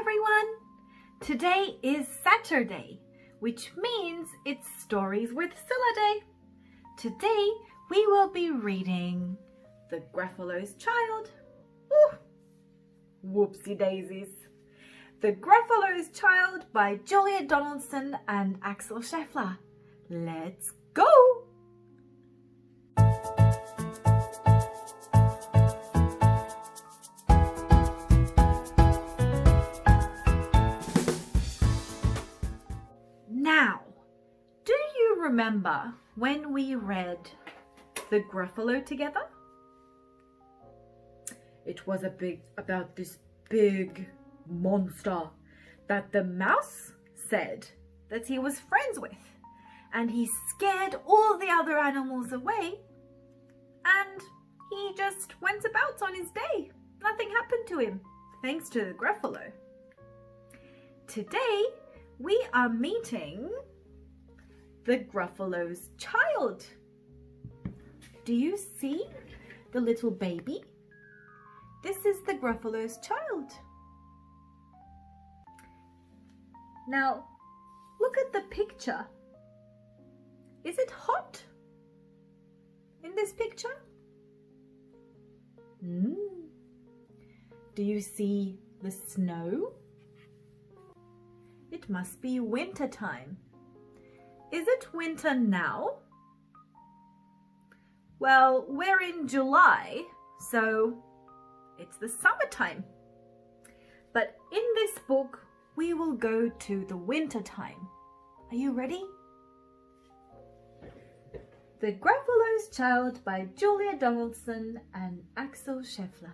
everyone! Today is Saturday, which means it's Stories with Scylla Day. Today we will be reading The Gruffalo's Child. Ooh, whoopsie daisies. The Gruffalo's Child by Julia Donaldson and Axel Scheffler. Let's go! Now, do you remember when we read The Gruffalo together? It was about this big monster that the mouse said that he was friends with, and he scared all the other animals away and he just went about on his day. Nothing happened to him thanks to the Gruffalo. Today we are meeting the Gruffalo's child. Do you see the little baby? This is the Gruffalo's child. Now, look at the picture. Is it hot in this picture? Do you see the snow? It must be winter time. Is it winter now? Well, we're in July, so it's the summertime. But in this book, we will go to the winter time. Are you ready? The Gruffalo's Child by Julia Donaldson and Axel Scheffler.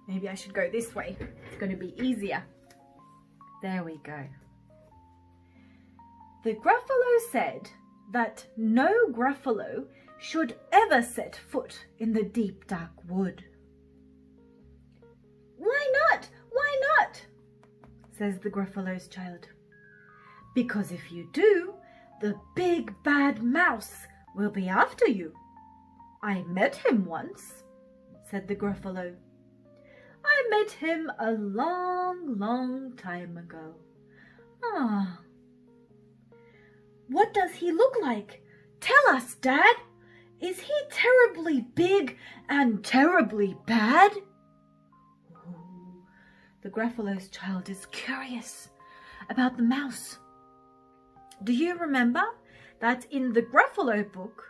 Maybe I should go this way. It's going to be easier. There we go. The Gruffalo said that no Gruffalo should ever set foot in the deep dark wood. Why not? Why not? Says the Gruffalo's child. Because if you do, the big bad mouse will be after you. I met him once, said the Gruffalo. I met him a long, long time ago. Ah. What does he look like? Tell us, Dad. Is he terribly big and terribly bad? Ooh, the Gruffalo's child is curious about the mouse. Do you remember that in the Gruffalo book,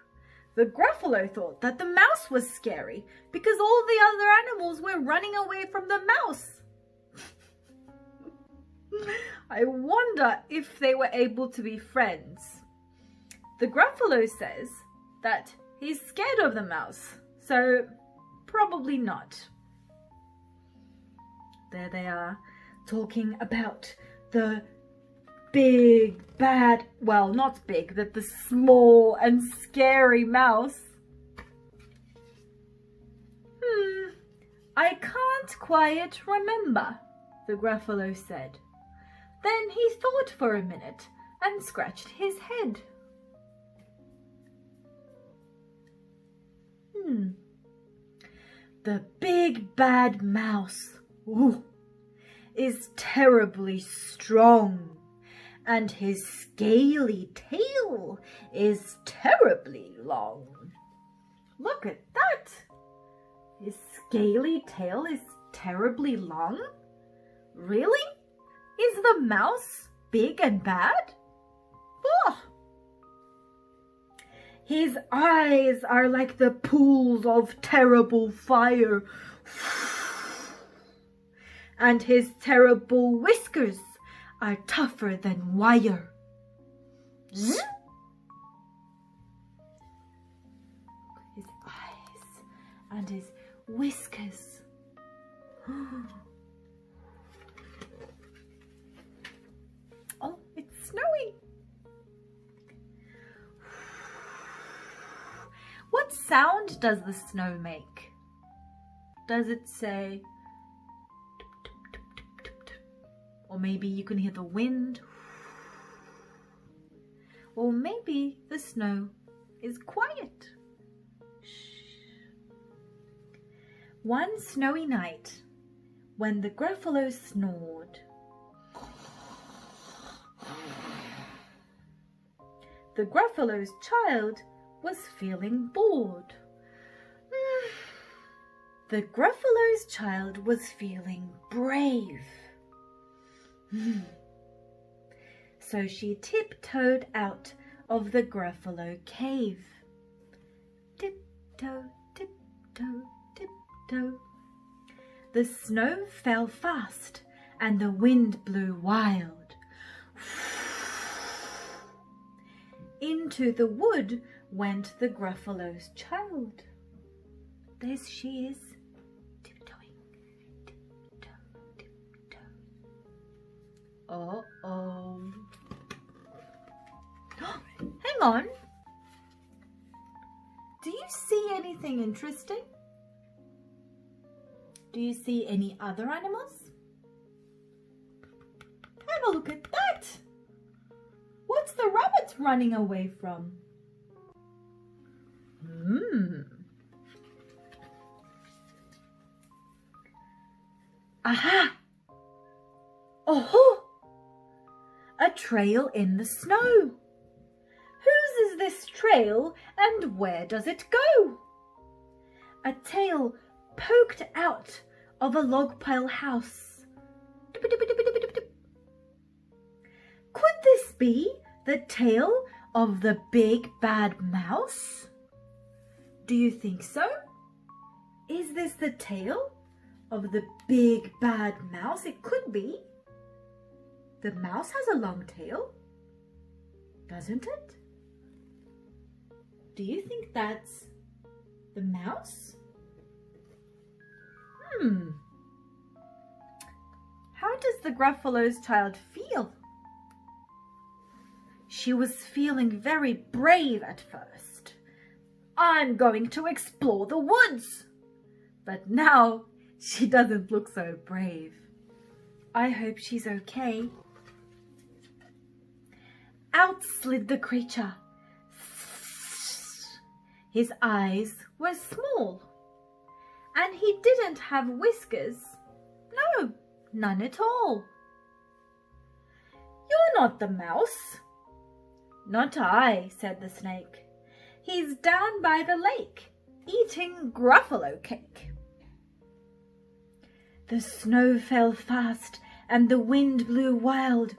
the Gruffalo thought that the mouse was scary because all the other animals were running away from the mouse? I wonder if they were able to be friends. The Gruffalo says that he's scared of the mouse, so probably not. There they are, talking about the big, bad, well, not big, that the small and scary mouse. I can't quite remember, the Gruffalo said. Then he thought for a minute and scratched his head. The big bad mouse, is terribly strong. And his scaly tail is terribly long. Look at that! His scaly tail is terribly long? Really? Is the mouse big and bad? Oh. His eyes are like the pools of terrible fire. And his terrible whiskers are tougher than wire. His eyes and his whiskers. Oh, it's snowing. What sound does the snow make? Does it say... Or maybe you can hear the wind. Or maybe the snow is quiet. Shh. One snowy night, when the Gruffalo snored, the Gruffalo's child was feeling bored. The Gruffalo's child was feeling brave. So she tiptoed out of the Gruffalo cave. Tiptoe, tiptoe, tiptoe. The snow fell fast and the wind blew wild. Into the wood went the Gruffalo's child. There she is, tiptoeing, tiptoe, tiptoe. Uh-oh. Hang on. Do you see anything interesting? Do you see any other animals? Have a look at that. What's the rabbit running away from? Aha! Oh! A trail in the snow. Whose is this trail and where does it go? A tail poked out of a log pile house. Could this be the tail of the big bad mouse? Do you think so? Is this the tail of the big bad mouse? It could be. The mouse has a long tail, doesn't it? Do you think that's the mouse? How does the Gruffalo's child feel? She was feeling very brave at first. I'm going to explore the woods. But now she doesn't look so brave. I hope she's okay. Out slid the creature. His eyes were small, and he didn't have whiskers. No, none at all. You're not the mouse. Not I, said the snake. He's down by the lake, eating Gruffalo cake. The snow fell fast, and the wind blew wild.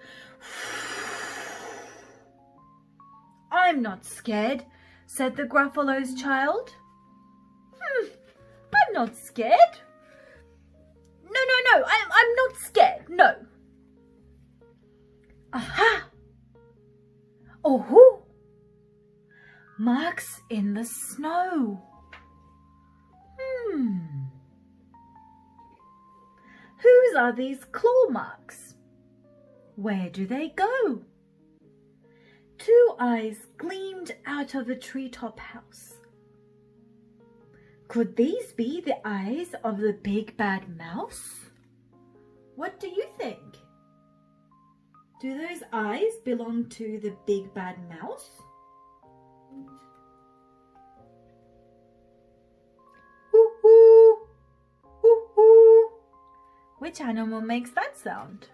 I'm not scared, said the Gruffalo's child. I'm not scared. No, I'm not scared, no. Aha! Oh! Marks in the snow. Whose are these claw marks? Where do they go? Two eyes gleamed out of a treetop house. Could these be the eyes of the big bad mouse? What do you think? Do those eyes belong to the big bad mouse? Hoo-hoo! Hoo-hoo! Which animal makes that sound?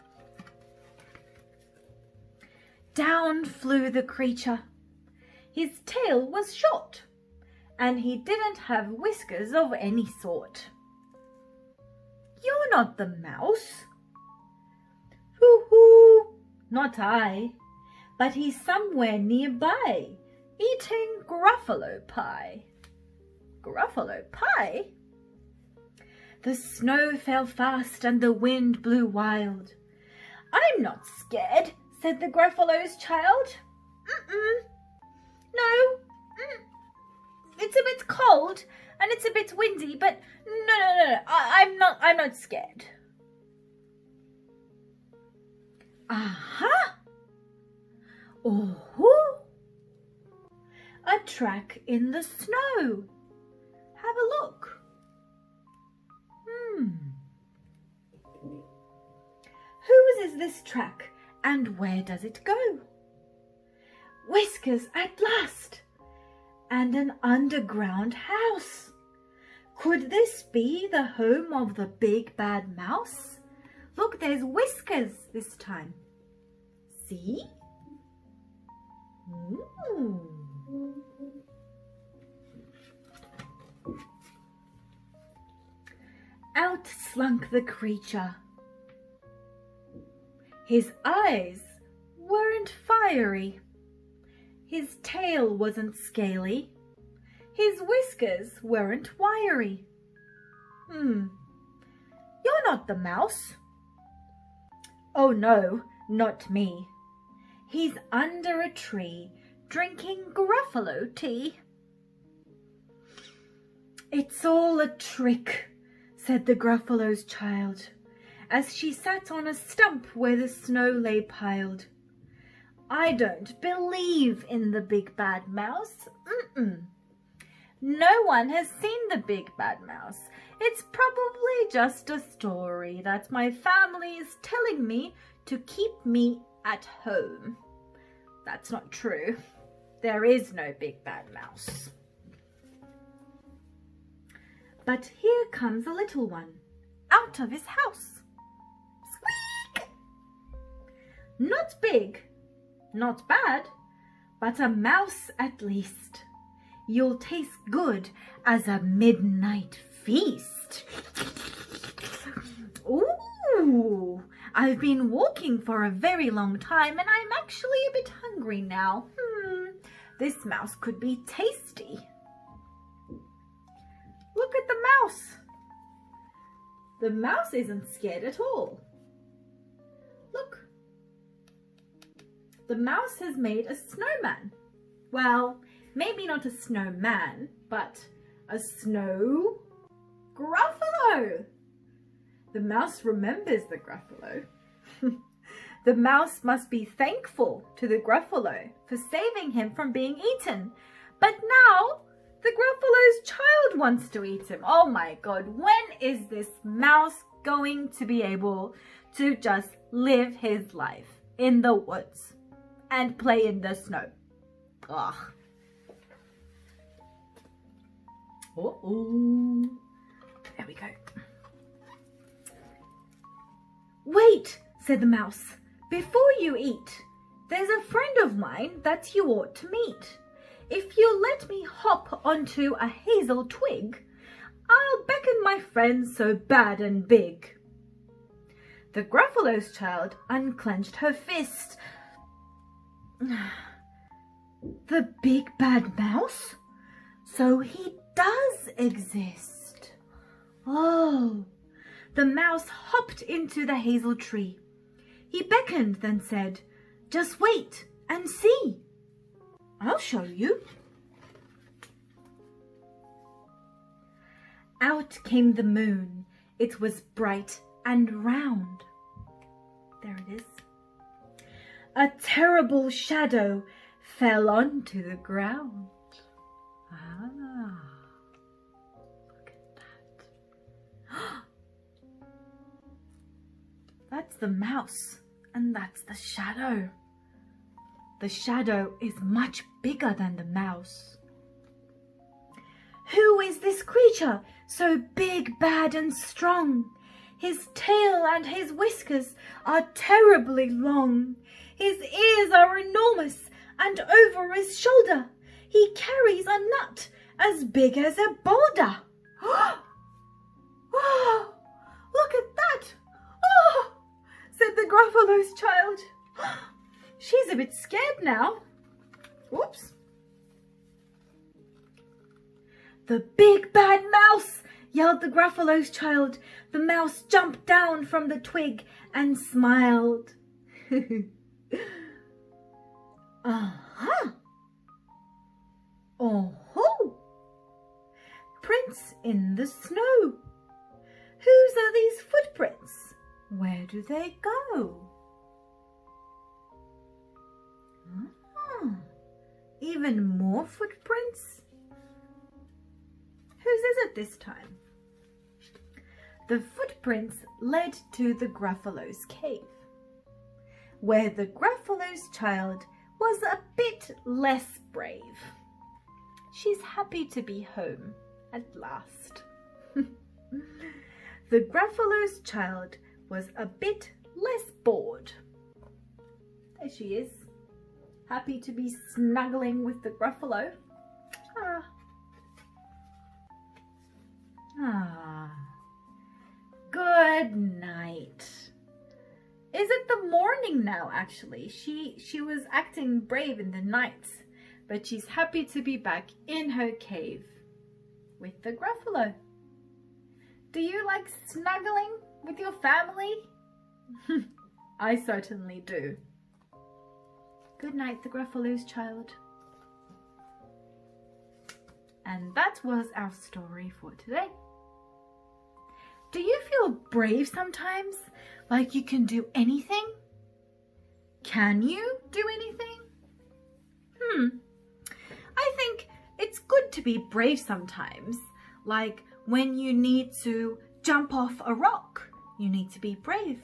Down flew the creature. His tail was short, and he didn't have whiskers of any sort. You're not the mouse. Hoo-hoo! Not I, but he's somewhere nearby, eating Gruffalo pie. Gruffalo pie? The snow fell fast and the wind blew wild. I'm not scared, said the Gruffalo's child. No. It's a bit cold and it's a bit windy, but no. I'm not scared. Aha! Oh! A track in the snow. Have a look. Whose is this track and where does it go? Whiskers at last! And an underground house. Could this be the home of the big bad mouse? Look, there's whiskers this time. See? Out slunk the creature. His eyes weren't fiery. His tail wasn't scaly. His whiskers weren't wiry. You're not the mouse. Oh no, not me. He's under a tree drinking Gruffalo tea. It's all a trick, said the Gruffalo's child, as she sat on a stump where the snow lay piled. I don't believe in the big bad mouse. No one has seen the big bad mouse. It's probably just a story that my family is telling me to keep me at home. That's not true. There is no big bad mouse. But here comes a little one out of his house. Squeak! Not big, not bad, but a mouse at least. You'll taste good as a midnight feast. Ooh, I've been walking for a very long time and I'm actually a bit hungry now. This mouse could be tasty. Look at the mouse. The mouse isn't scared at all. Look. The mouse has made a snowman. Well, maybe not a snowman, but a snow Gruffalo. The mouse remembers the Gruffalo. The mouse must be thankful to the Gruffalo for saving him from being eaten. But now the Gruffalo's child wants to eat him. Oh my God, when is this mouse going to be able to just live his life in the woods and play in the snow? Ugh. Uh-oh. There we go. Wait, said the mouse. Before you eat, there's a friend of mine that you ought to meet. If you let me hop onto a hazel twig, I'll beckon my friend so bad and big. The Gruffalo's child unclenched her fist. The big bad mouse? So he does exist. Oh, the mouse hopped into the hazel tree. He beckoned, then said, "Just wait and see. I'll show you." Out came the moon. It was bright and round. There it is. A terrible shadow fell onto the ground. Ah, look at that. That's the mouse, and that's the shadow. The shadow is much bigger than the mouse. Who is this creature so big, bad and strong? His tail and his whiskers are terribly long. His ears are enormous, and over his shoulder he carries a nut as big as a boulder. Oh, look at that! Oh, said the Gruffalo's child. She's a bit scared now. Whoops. The big bad mouse, yelled the Gruffalo's child. The mouse jumped down from the twig and smiled. Uh-huh. Oh-ho. Prints in the snow. Whose are these footprints? Where do they go? Even more footprints? Whose is it this time? The footprints led to the Gruffalo's cave, where the Gruffalo's child was a bit less brave. She's happy to be home at last. The Gruffalo's child was a bit less bored. There she is, happy to be snuggling with the Gruffalo. Good night. Is it the morning now, actually? She was acting brave in the night, but she's happy to be back in her cave with the Gruffalo. Do you like snuggling with your family? I certainly do. Good night, the Gruffalo's child. And that was our story for today. Do you feel brave sometimes? Like you can do anything? Can you do anything? I think it's good to be brave sometimes. Like when you need to jump off a rock, you need to be brave.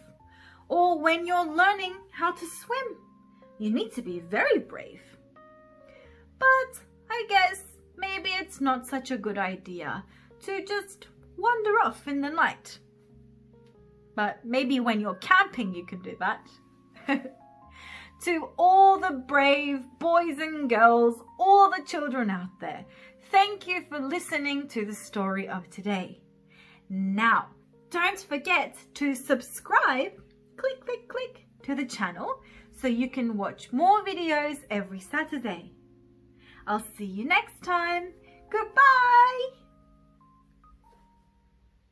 Or when you're learning how to swim, you need to be very brave. But I guess maybe it's not such a good idea to just wander off in the night. But maybe when you're camping you can do that. To all the brave boys and girls, all the children out there, thank you for listening to the story of today. Now, don't forget to subscribe, click, click, click, to the channel so you can watch more videos every Saturday. I'll see you next time. Goodbye!